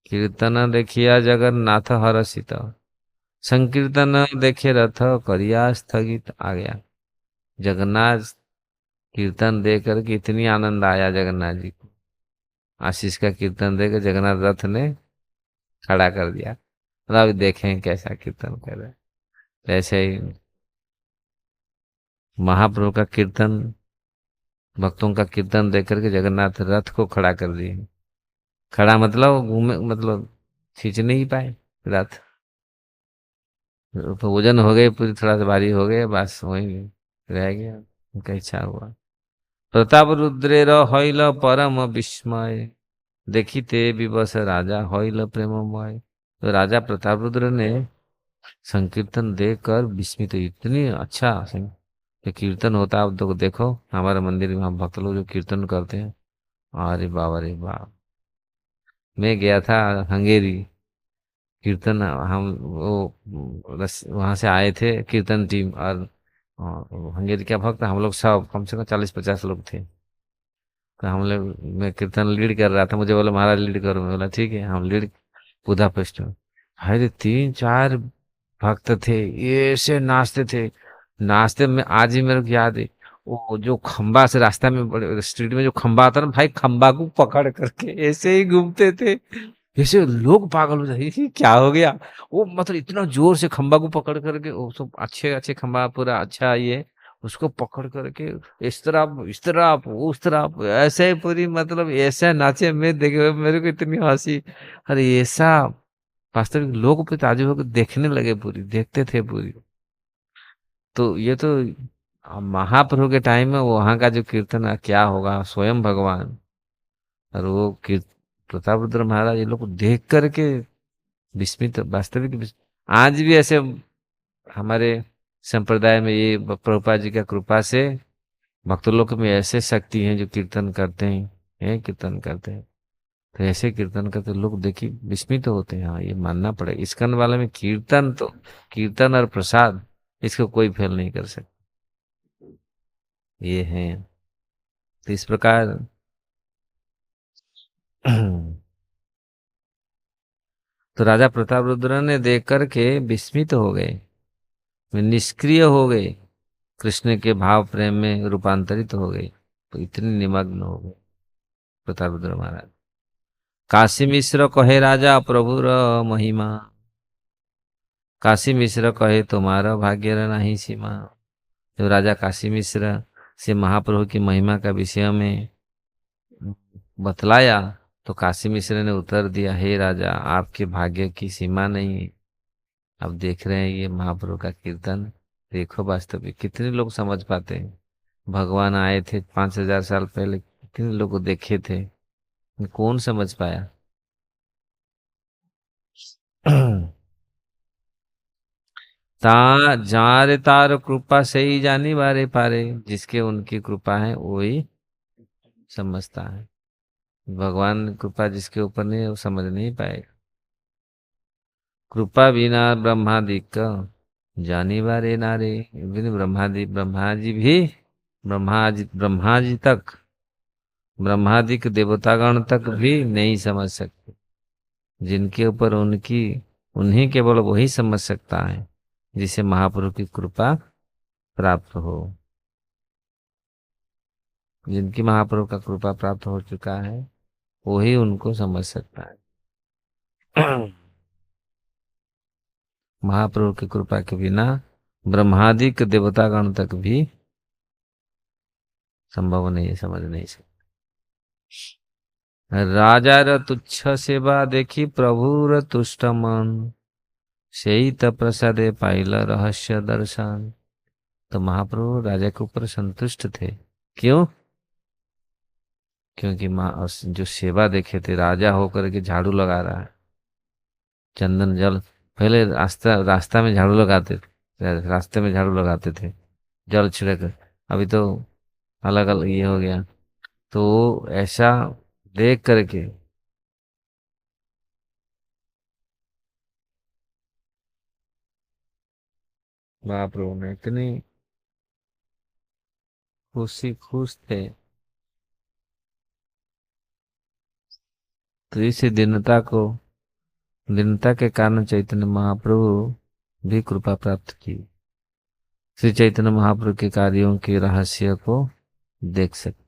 कीर्तन देखिया जगन्नाथ हरषित, संकीर्तन देखे रथ करिया स्थगित। आ गया जगन्नाथ। कीर्तन दे करके इतनी आनंद आया जगन्नाथ जी को, आशीष का कीर्तन देकर जगन्नाथ रथ ने खड़ा कर दिया। मतलब अभी देखें कैसा कीर्तन कर रहे हैं। ऐसे ही महाप्रभु का कीर्तन, भक्तों का कीर्तन देख करके जगन्नाथ रथ को खड़ा कर दिए। खड़ा मतलब घूमे, मतलब खींच नहीं पाए रथ। तो वजन हो गए पूरी, थोड़ा सा भारी हो गए, बस वही रह गया। उनका इच्छा हुआ। प्रताप रुद्रेर हईल परम विस्मय, देखिते विवश राजा हईल प्रेममय। तो राजा प्रताप रुद्र ने संकीर्तन देखकर विस्मित, इतनी अच्छा ये कीर्तन होता है। आप तो देखो हमारे मंदिर में हम भक्त लोग जो कीर्तन करते हैं, अरे बाबा रे बाप। मैं गया था हंगेरी कीर्तन, हम वो वहां से आए थे कीर्तन टीम, और हंगेरी का भक्त हम लोग सब कम से कम 40-50 लोग थे। तो हम लोग, मैं कीर्तन लीड कर रहा था, मुझे बोला महाराज लीड करो, मैं बोला ठीक है हम लीड। बुदापेस्ट में भाई 3-4 भक्त थे, ये ऐसे नाचते थे। नाचते में आज ही मेरे को याद है, वो जो खंबा से रास्ता में बड़े स्ट्रीट में जो खंबा आता ना भाई, खंबा को पकड़ करके ऐसे ही घूमते थे। ऐसे लोग पागल हो जाते, ये क्या हो गया। वो मतलब इतना जोर से खंबा को पकड़ करके, वो सब अच्छे अच्छे खंबा पूरा अच्छा ये, उसको पकड़ करके इस तरफ उस तरफ ऐसे ही पूरी, मतलब ऐसा नाचे, मैं देखे हुए मेरे को इतनी हंसी। अरे ऐसा वास्तविक लोग पे ताजुब होकर देखने लगे, पूरी देखते थे पूरी। तो ये तो महाप्रभु के टाइम में वहां का जो कीर्तन है, क्या होगा स्वयं भगवान। और वो प्रताप रुद्र महाराज ये लोग को देख करके विस्मित, वास्तविक आज भी ऐसे हमारे संप्रदाय में ये प्रभुपाद जी का कृपा से भक्त लोग में ऐसे शक्ति हैं जो कीर्तन करते हैं कीर्तन करते हैं। तो ऐसे कीर्तन करते लोग देखिए विस्मित तो होते हैं। हाँ ये मानना पड़ेगा, इस्कन वाले में कीर्तन तो, कीर्तन और प्रसाद इसको कोई फेल नहीं कर सकता। ये है। तो इस प्रकार तो राजा प्रताप रुद्र ने देख करके विस्मित हो गए, वे निष्क्रिय हो गए, कृष्ण के भाव प्रेम में रूपांतरित हो गए। तो इतने निमग्न हो गए प्रताप रुद्र महाराज। काशी मिश्र कहे राजा प्रभुर महिमा, काशी मिश्र कहे तुम्हारा भाग्य नहीं सीमा। जो राजा काशी मिश्र से महाप्रभु की महिमा का विषय में बतलाया, तो काशी मिश्र ने उत्तर दिया, हे राजा आपके भाग्य की सीमा नहीं है। अब देख रहे हैं ये महाप्रभु का कीर्तन, देखो वास्तविक कितने लोग समझ पाते हैं। भगवान आए थे 5,000 साल पहले, कितने लोग को देखे थे, कौन समझ पाया। जारे तार कृपा से ही जानी बारे पारे, जिसके उनकी कृपा है वही समझता है। भगवान कृपा जिसके ऊपर नहीं है वो समझ नहीं पाएगा। कृपा बिना ब्रह्मादिक जानी बारे नारे, बिन ब्रह्मा जी भी, ब्रह्मा जी तक, ब्रह्मादिक देवतागण तक भी नहीं समझ सकते। जिनके ऊपर उनकी, उन्हीं केवल वही समझ सकता है जिसे महाप्रभु की कृपा प्राप्त हो। जिनकी महाप्रभु का कृपा प्राप्त हो चुका है वही उनको समझ सकता है। महाप्रभु की कृपा के बिना ब्रह्मादिक देवतागण तक भी संभव नहीं है, समझ नहीं सकते। राजा र तुच्छ सेवा देखी प्रभु र तुष्ट मन, सेई त प्रसादे पाइल रहस्य दर्शन। तो महाप्रभु राजा के ऊपर संतुष्ट थे। क्यों? क्योंकि जो सेवा देखे थे, राजा होकर के झाड़ू लगा रहा है, चंदन जल, पहले रास्ता रास्ता में झाड़ू लगाते थे, रास्ते में झाड़ू लगाते थे जल छिड़क। अभी तो अलग अलग ये हो गया। तो ऐसा देख करके महाप्रभु ने इतनी खुश थे। तो इसी दीनता को दीनता के कारण चैतन्य महाप्रभु भी कृपा प्राप्त की। श्री चैतन्य महाप्रभु के कार्यों के रहस्य को देख सकते,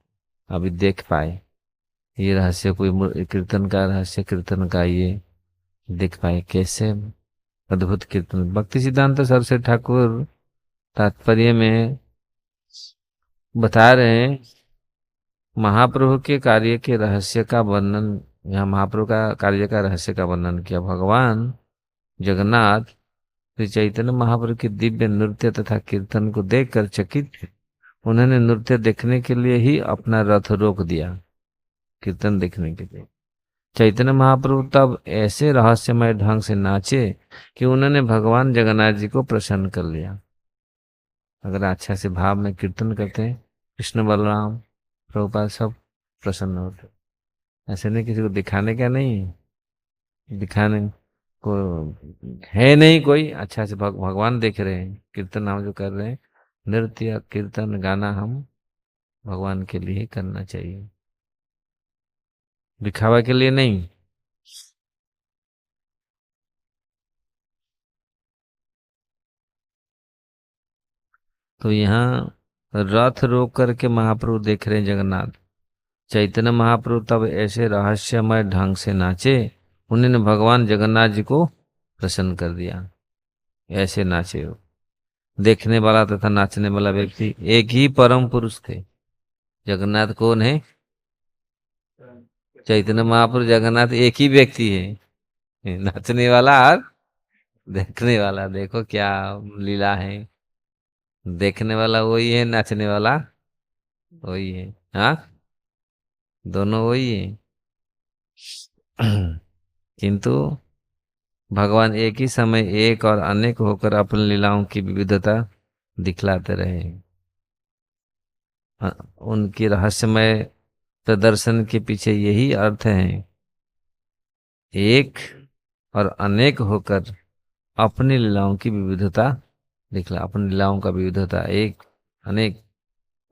अभी देख पाए। ये रहस्य कोई कीर्तन का रहस्य, कीर्तन का ये देख पाए कैसे। अद्भुत कीर्तन भक्ति सिद्धांत सरस्वती ठाकुर तात्पर्य में बता रहे हैं, महाप्रभु के कार्य के रहस्य का वर्णन, यहाँ महाप्रभु का कार्य का रहस्य का वर्णन किया। भगवान जगन्नाथ श्री चैतन्य महाप्रभु के दिव्य नृत्य तथा कीर्तन को देखकर चकित थे। उन्होंने नृत्य देखने के लिए ही अपना रथ रोक दिया, कीर्तन देखने के लिए। चैतन्य महाप्रभु तब ऐसे रहस्यमय ढंग से नाचे कि उन्होंने भगवान जगन्नाथ जी को प्रसन्न कर लिया। अगर अच्छा से भाव में कीर्तन करते हैं, कृष्ण बलराम प्रभुपाद सब प्रसन्न होते। ऐसे नहीं किसी को दिखाने का नहीं, दिखाने को है नहीं कोई, अच्छा से भगवान देख रहे हैं। कीर्तन हम जो कर रहे हैं, नृत्य कीर्तन गाना हम भगवान के लिए ही करना चाहिए, दिखावा के लिए नहीं। तो यहाँ रथ रोक करके महाप्रभु देख रहे हैं जगन्नाथ। चैतन्य महाप्रभु तब ऐसे रहस्यमय ढंग से नाचे, उन्होंने भगवान जगन्नाथ जी को प्रसन्न कर दिया। ऐसे नाचे हो, देखने वाला तथा नाचने वाला व्यक्ति एक ही परम पुरुष थे। जगन्नाथ कौन है? चैतन्य महाप्रभु जगन्नाथ एक ही व्यक्ति है, नाचने वाला और देखने वाला। देखो क्या लीला है, देखने वाला वही है, नाचने वाला वही है। हाँ, दोनों वही है। किंतु भगवान एक ही समय एक और अनेक होकर अपनी लीलाओं की विविधता दिखलाते रहे। उनकी रहस्यमय प्रदर्शन के पीछे यही अर्थ है, एक और अनेक होकर अपनी लीलाओं की विविधता दिखला। अपनी लीलाओं का विविधता एक अनेक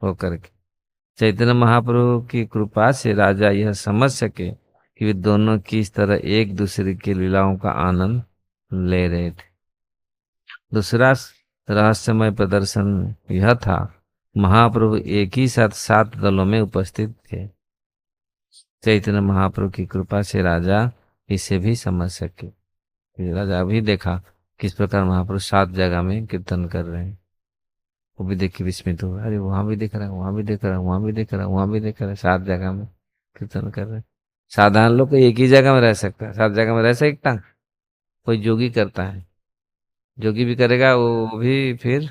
होकर के। चैतन्य महाप्रभु की कृपा से राजा यह समझ सके कि वे दोनों किस तरह एक दूसरे की लीलाओं का आनंद ले रहे थे। दूसरा रहस्यमय प्रदर्शन यह था, महाप्रभु एक ही साथ 7 दलों में उपस्थित थे। चैतन्य महाप्रभु की कृपा से राजा इसे भी समझ सके। राजा भी देखा किस प्रकार महाप्रभु 7 जगह में कीर्तन कर रहे हैं। वो भी देख के विस्मित हुआ, अरे वहां भी देख रहा है, वहां भी देख रहा है, वहां भी देख रहा है, वहां भी देख रहा है, 7 जगह में कीर्तन कर रहे हैं। साधारण लोग को एक ही जगह में रह सकता है, 7 जगह में रह सकता। कोई जोगी करता है, जोगी भी करेगा, वो भी फिर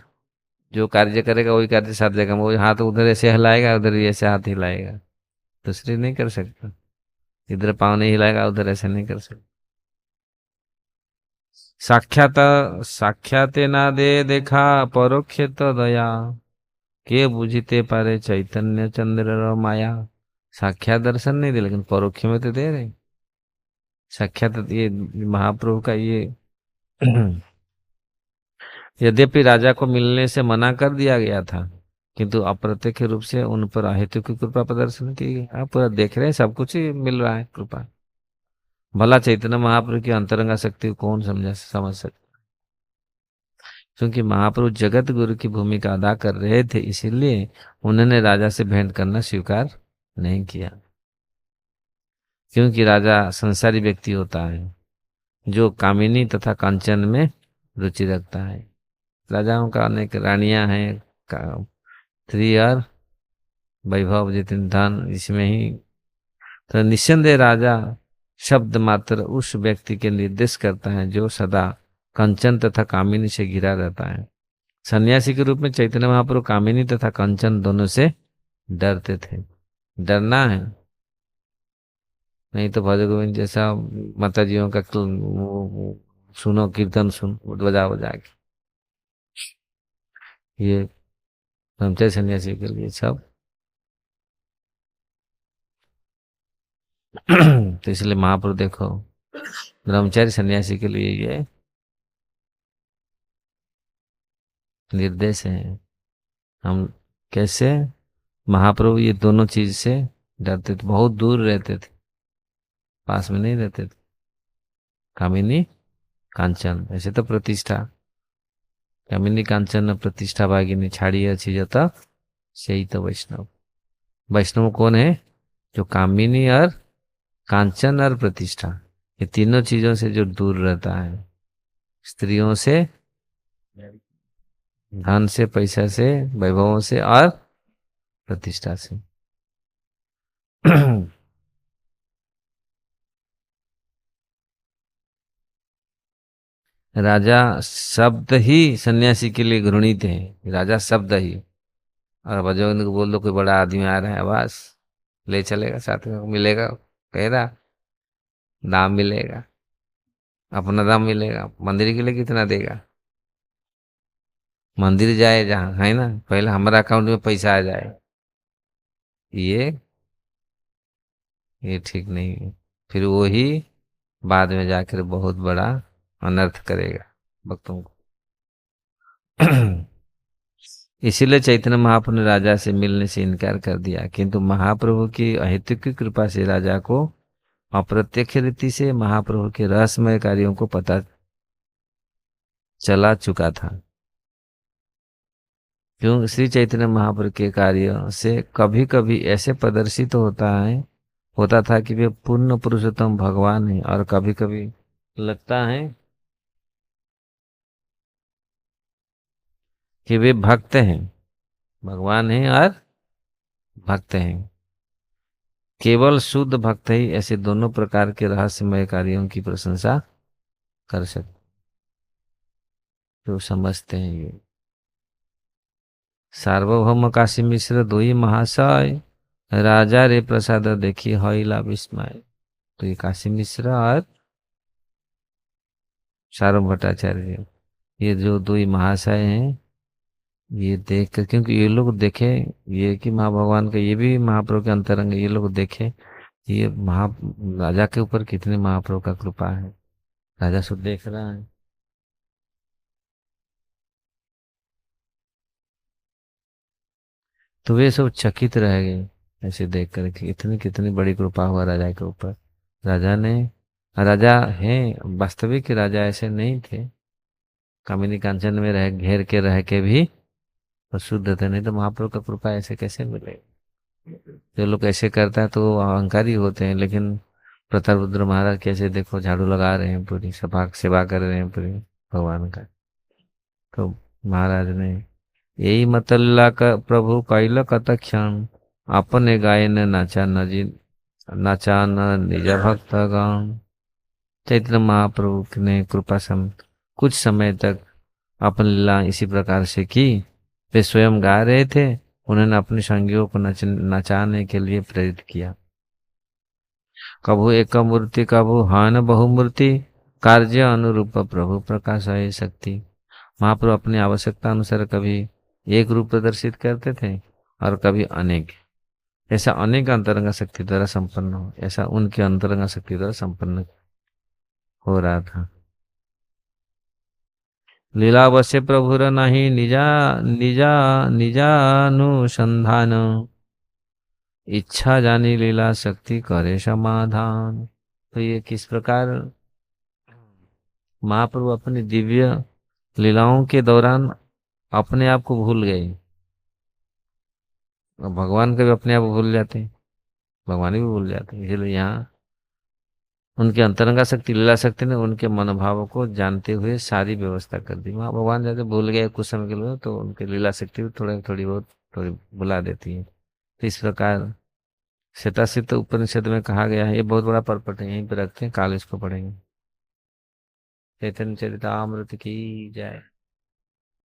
जो कार्य करेगा वही कार्य 7 जगह में। वो हाथ उधर ऐसे हिलाएगा, उधर भी ऐसे हाथ हिलाएगा, दूसरी नहीं कर सकता। इधर पाँव नहीं हिलाएगा, उधर ऐसे नहीं कर सकता। साक्षात साक्षाते ना दे देखा परोक्षे तो दया, के बुझते पारे चैतन्य चंद्र माया। साक्षात दर्शन नहीं दे, लेकिन परोक्ष में तो दे रहे। साक्षात ये महाप्रभु का ये यद्यपि राजा को मिलने से मना कर दिया गया था, किंतु अप्रत्यक्ष रूप से उन पर अहेतु की कृपा प्रदर्शन की गई। आप पूरा देख रहे हैं, सब कुछ ही मिल रहा है कृपा। भला चैतन्य महाप्रभु की अंतरंगा शक्ति को कौन समझ सकता। क्योंकि महाप्रभु जगत गुरु की भूमिका अदा कर रहे थे, इसीलिए उन्होंने राजा से भेंट करना स्वीकार नहीं किया। क्योंकि राजा संसारी व्यक्ति होता है जो कामिनी तथा कांचन में रुचि रखता है। राजाओं का अनेक रानियां हैं, स्त्री और वैभव जितने धन, इसमें ही तो निस्संदेह राजा शब्द मात्र उस व्यक्ति के निर्देश करता है जो सदा कंचन तथा कामिनी से घिरा रहता है। सन्यासी के रूप में चैतन्य महाप्रभु कामिनी तथा कंचन दोनों से डरते थे। डरना है, नहीं तो भज गोविंद जैसा माता जियों का सुनो कीर्तन, सुन बजा बजा के, ये ब्रह्मचारी सन्यासी के लिए सब तो इसलिए महाप्रभु देखो ब्रह्मचारी सन्यासी के लिए ये निर्देश है। हम कैसे, महाप्रभु ये दोनों चीज से डरते थे, बहुत दूर रहते थे, पास में नहीं रहते थे। कामिनी कांचन, ऐसे तो प्रतिष्ठा, कामिनी कांचन प्रतिष्ठा भागिनी छाड़ी अच्छी जता, सही तो वैष्णव। वैष्णव कौन है? जो कामिनी और कांचन और प्रतिष्ठा, ये तीनों चीजों से जो दूर रहता है, स्त्रियों से, धन से, पैसा से, वैभवों से और प्रतिष्ठा से। राजा शब्द ही सन्यासी के लिए घृणित है, राजा शब्द ही। और भजन को बोल दो कोई बड़ा आदमी आ रहा है, बस ले चलेगा, साथ में मिलेगा, कह रहा दाम मिलेगा, अपना दाम मिलेगा। मंदिर के लिए कितना देगा? मंदिर जाए जहाँ, है ना, पहले हमारा अकाउंट में पैसा आ जाए। ये ये ठीक नहीं है। फिर वो ही बाद में जाकर बहुत बड़ा अनर्थ करेगा भक्तों को। इसीलिए चैतन्य महाप्रभु ने राजा से मिलने से इनकार कर दिया, किंतु महाप्रभु की अहेतुकी कृपा से राजा को अप्रत्यक्ष रीति से महाप्रभु के रहस्यमय कार्यों को पता चला चुका था। क्यों? श्री चैतन्य महाप्रभु के कार्य से कभी कभी ऐसे प्रदर्शित होता था कि वे पूर्ण पुरुषोत्तम भगवान हैं, और कभी कभी लगता है कि वे भक्त हैं, भगवान हैं और भक्त हैं। केवल शुद्ध भक्त ही ऐसे दोनों प्रकार के रहस्यमय कार्यों की प्रशंसा कर सकते, जो समझते हैं ये। सार्वभौम काशी मिश्र दोई महाशय, राजा रे प्रसाद देखी हईला विस्मय। तो ये काशी मिश्र और सार्वभौम भट्टाचार्य, ये जो दो ही महाशय हैं, ये देख कर, क्योंकि ये लोग देखे ये कि महा भगवान का, ये भी महाप्रभु के अंतरंग है, ये लोग देखे ये राजा के ऊपर कितने महाप्रभु का कृपा है। राजा सब देख रहा है। तो वे सब चकित रह गए ऐसे देख कर कि इतनी कितनी बड़ी कृपा हुआ राजा के ऊपर। राजा ने, राजा हैं वास्तविक राजा ऐसे नहीं थे, कामिनी कांचन में रह घेर के रह के भी वो शुद्ध थे, नहीं तो महाप्रभु का कृपा ऐसे कैसे मिले? जो लोग ऐसे करता है तो वो अहंकारी होते हैं। लेकिन प्रतापरुद्र महाराज कैसे देखो झाड़ू लगा रहे हैं, पूरी सभा सेवा कर रहे हैं पूरी भगवान का। तो महाराज ने यही मतल्ला का प्रभु कैल कत क्षण, अपने गायन नाचा नजी नाचा न निज भक्त गण। चैतन्य महाप्रभु ने कृपा सम कुछ समय तक अपनी लीला इसी प्रकार से की। वे स्वयं गा रहे थे, उन्होंने अपने संगियों को नचाने के लिए प्रेरित किया। कभु एक मूर्ति कभु हान बहुमूर्ति, कार्य अनुरूप प्रभु प्रकाश है शक्ति। महाप्रभु अपनी आवश्यकता अनुसार कभी एक रूप प्रदर्शित करते थे और कभी अनेक। ऐसा अनेक अंतरंग शक्ति द्वारा संपन्न हो, ऐसा उनके अंतरंग शक्ति द्वारा संपन्न हो रहा था। लीला अवश्य प्रभुर नहीं निजा निजा निजानुसंधान, इच्छा जानी लीला शक्ति करे समाधान। तो ये किस प्रकार महाप्रभु अपनी दिव्य लीलाओं के दौरान अपने आप को भूल गए। और भगवान का भी अपने आप भूल जाते हैं, भगवान भी भूल जाते हैं। इसलिए यहाँ उनके अंतरंगा शक्ति लीला शक्ति ने उनके मनोभावों को जानते हुए सारी व्यवस्था कर दी। वहाँ भगवान जैसे भूल गए कुछ समय के लिए, तो उनकी लीला शक्ति भी थोड़ी बहुत थोड़ी बुला देती है। तो इस प्रकार श्वेताश्वत उपनिषद में कहा गया है, ये बहुत बड़ा पर्पट है, यहीं पर रखते हैं, काल इसको पढ़ेंगे। चैतन्य चरितामृत की जय।